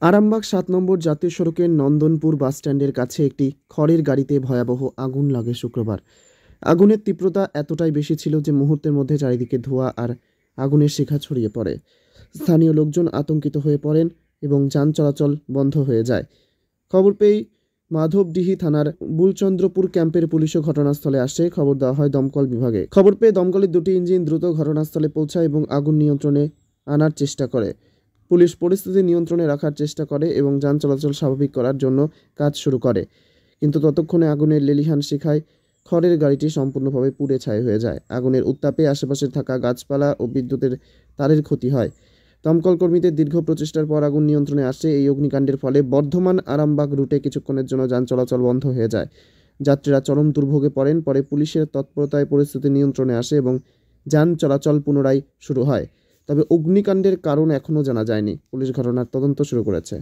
আরামবাগ ৭ নম্বর জাতীয় সড়কের নন্দনপুর বাসস্ট্যান্ডের কাছে একটি খড়ের গাড়িতে ভয়াবহ আগুন লাগে শুক্রবার। আগুনের তীব্রতা এতটাই বেশি ছিল যে মুহূর্তের মধ্যে চারিদিকে ধোঁয়া আর আগুনের শিখা ছড়িয়ে পড়ে। স্থানীয় লোকজন আতঙ্কিত হয়ে পড়েন এবং যান চলাচল বন্ধ হয়ে যায়। খবর পেয়েই মাধবডিহি থানার বুলচন্দ্রপুর ক্যাম্পের পুলিশও ঘটনাস্থলে আসে। খবর দেওয়া হয় দমকল বিভাগে। খবর পেয়ে দমকলের দুটি ইঞ্জিন দ্রুত ঘটনাস্থলে পৌঁছায় এবং আগুন নিয়ন্ত্রণে আনার চেষ্টা করে। পুলিশ পরিস্থিতি নিয়ন্ত্রণে রাখার চেষ্টা করে এবং যান চলাচল স্বাভাবিক করার জন্য কাজ শুরু করে, কিন্তু ততক্ষণে আগুনের লেলিহান শিখায় খড়ের গাড়িটি সম্পূর্ণভাবে পুড়ে ছাই হয়ে যায়। আগুনের উত্তাপে আশেপাশে থাকা গাছপালা ও বিদ্যুতের তারের ক্ষতি হয়। দমকল কর্মীদের দীর্ঘ প্রচেষ্টার পর আগুন নিয়ন্ত্রণে আসে। এই অগ্নিকাণ্ডের ফলে বর্ধমান আরামবাগ রুটে কিছুক্ষণের জন্য যান চলাচল বন্ধ হয়ে যায়। যাত্রীরা চরম দুর্ভোগে পড়েন। পরে পুলিশের তৎপরতায় পরিস্থিতি নিয়ন্ত্রণে আসে এবং যান চলাচল পুনরায় শুরু হয়। তবে অগ্নিকাণ্ডের কারণ এখনও জানা যায়নি। পুলিশ ঘটনার তদন্ত শুরু করেছে।